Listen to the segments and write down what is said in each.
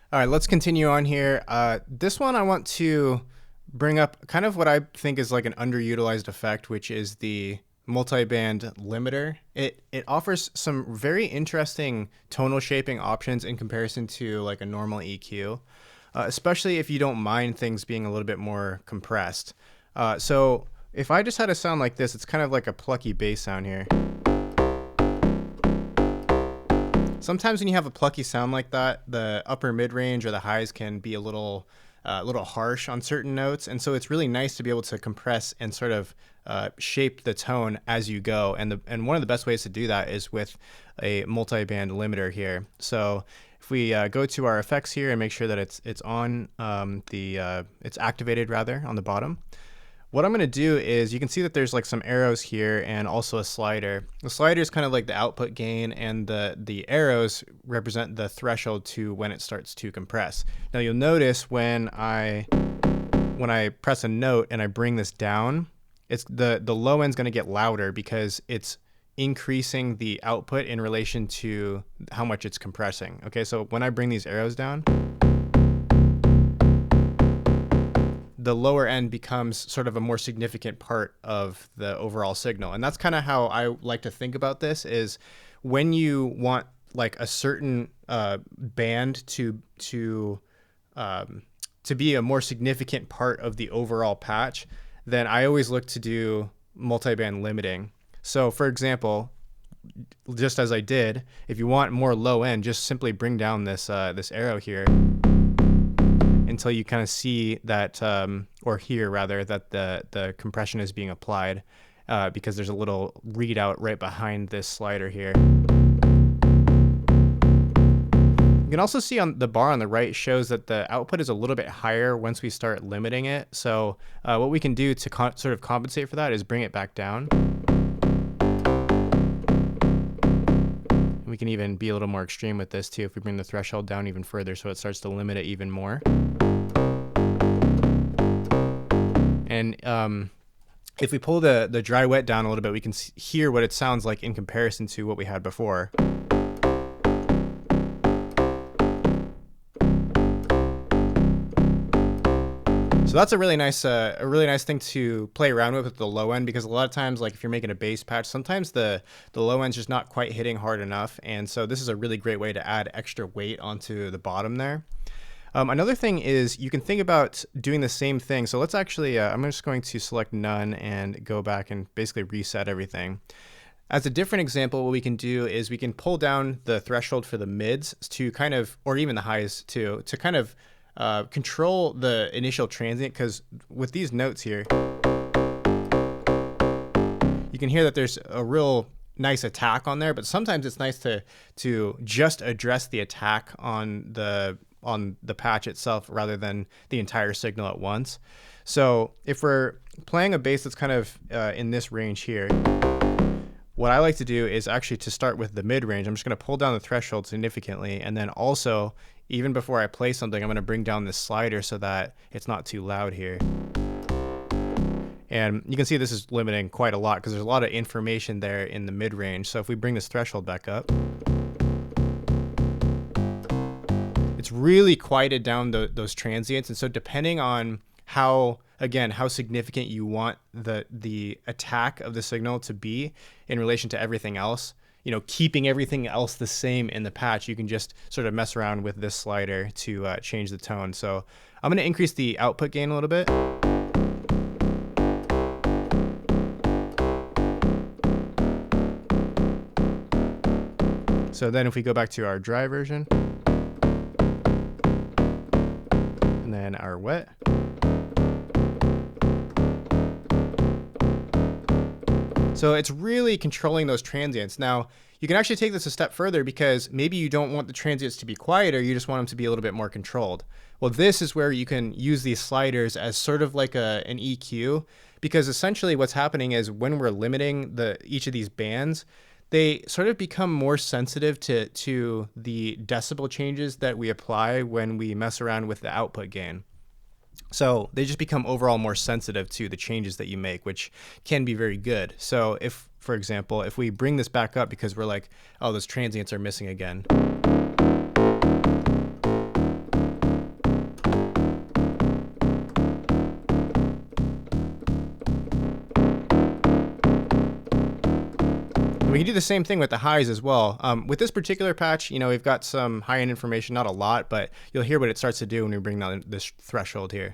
All right, let's continue on here. This one I want to bring up kind of what I think is like an underutilized effect, which is the multiband limiter. It offers some very interesting tonal shaping options in comparison to like a normal EQ, especially if you don't mind things being a little bit more compressed. So if I just had a sound like this, it's kind of like a plucky bass sound here. Sometimes when you have a plucky sound like that, the upper mid-range or the highs can be a little harsh on certain notes, and so it's really nice to be able to compress and sort of shape the tone as you go. And one of the best ways to do that is with a multiband limiter here. So if we go to our effects here and make sure that it's on it's activated rather on the bottom. What I'm going to do is you can see that there's like some arrows here and also a slider. The slider is kind of like the output gain, and the arrows represent the threshold to when it starts to compress. Now you'll notice when I press a note and I bring this down, it's the low end's going to get louder because it's increasing the output in relation to how much it's compressing. Okay, so when I bring these arrows down, the lower end becomes sort of a more significant part of the overall signal. And that's kind of how I like to think about this, is when you want like a certain band to be a more significant part of the overall patch, then I always look to do multiband limiting. So for example, just as I did, if you want more low end, just simply bring down this arrow here until you kind of see that, or hear rather, that the compression is being applied, because there's a little readout right behind this slider here. You can also see on the bar on the right shows that the output is a little bit higher once we start limiting it. So what we can do to sort of compensate for that is bring it back down. We can even be a little more extreme with this too if we bring the threshold down even further, so it starts to limit it even more. And if we pull the dry wet down a little bit, we can hear what it sounds like in comparison to what we had before. So that's a really nice thing to play around with the low end, because a lot of times, like if you're making a bass patch, sometimes the low end's just not quite hitting hard enough, and so this is a really great way to add extra weight onto the bottom there. Another thing is you can think about doing the same thing. So let's actually, I'm just going to select none and go back and basically reset everything. As a different example, what we can do is we can pull down the threshold for the mids to kind of, or even the highs too, to kind of control the initial transient, because with these notes here, you can hear that there's a real nice attack on there, but sometimes it's nice to just address the attack on the patch itself rather than the entire signal at once. So if we're playing a bass that's kind of in this range here, what I like to do is actually to start with the mid range. I'm just going to pull down the threshold significantly, and then also, even before I play something, I'm going to bring down this slider so that it's not too loud here. And you can see this is limiting quite a lot because there's a lot of information there in the mid range. So if we bring this threshold back up, it's really quieted down those transients. And so depending on how significant you want the attack of the signal to be in relation to everything else, keeping everything else the same in the patch, you can just sort of mess around with this slider to change the tone. So I'm going to increase the output gain a little bit. So then if we go back to our dry version, and then our wet, so it's really controlling those transients. Now, you can actually take this a step further, because maybe you don't want the transients to be quieter, you just want them to be a little bit more controlled. Well, this is where you can use these sliders as sort of like an EQ, because essentially what's happening is when we're limiting each of these bands, they sort of become more sensitive to the decibel changes that we apply when we mess around with the output gain. So they just become overall more sensitive to the changes that you make, which can be very good. So if, for example, if we bring this back up because we're like, oh, those transients are missing again. we can do the same thing with the highs as well. With this particular patch, you know, we've got some high-end information, not a lot, but you'll hear what it starts to do when we bring down this threshold here.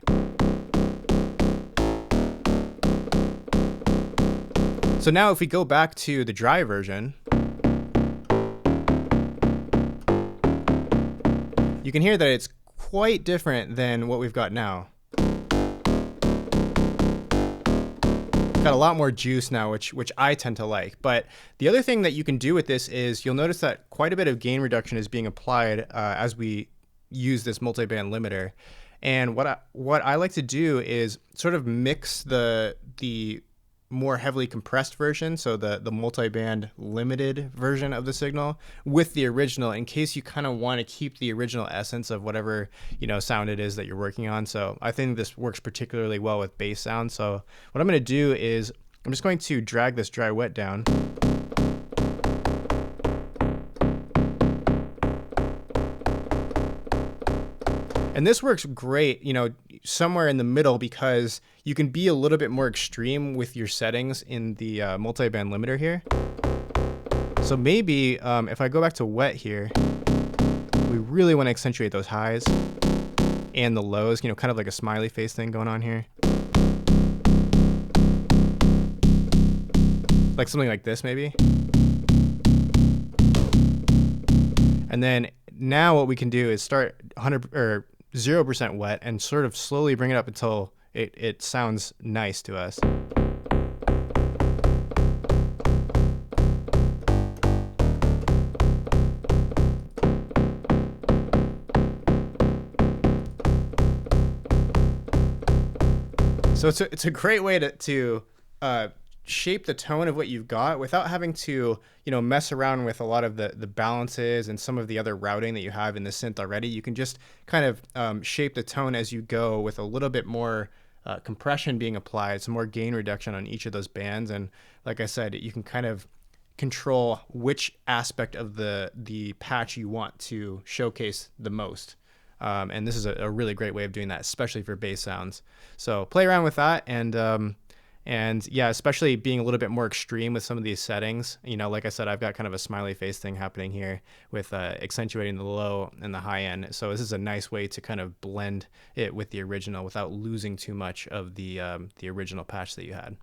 So now if we go back to the dry version, you can hear that it's quite different than what we've got now. Got a lot more juice now, which I tend to like. But the other thing that you can do with this is you'll notice that quite a bit of gain reduction is being applied as we use this multiband limiter. And what I like to do is sort of mix the more heavily compressed version, so the multiband limited version of the signal, with the original, in case you kind of want to keep the original essence of whatever, you know, sound it is that you're working on. So I think this works particularly well with bass sound. So what I'm going to do is I'm just going to drag this dry wet down. And this works great, you know, somewhere in the middle, because you can be a little bit more extreme with your settings in the multiband limiter here. So maybe if I go back to wet here, we really want to accentuate those highs and the lows, you know, kind of like a smiley face thing going on here. Like something like this maybe. And then now what we can do is start 100 or 0% wet and sort of slowly bring it up until it sounds nice to us. So it's a great way to shape the tone of what you've got without having to, you know, mess around with a lot of the balances and some of the other routing that you have in the synth already. You can just kind of shape the tone as you go with a little bit more compression being applied, some more gain reduction on each of those bands. And like I said, you can kind of control which aspect of the patch you want to showcase the most. And this is a really great way of doing that, especially for bass sounds. So play around with that, and yeah, especially being a little bit more extreme with some of these settings. You know, like I said, I've got kind of a smiley face thing happening here with accentuating the low and the high end. So this is a nice way to kind of blend it with the original without losing too much of the original patch that you had.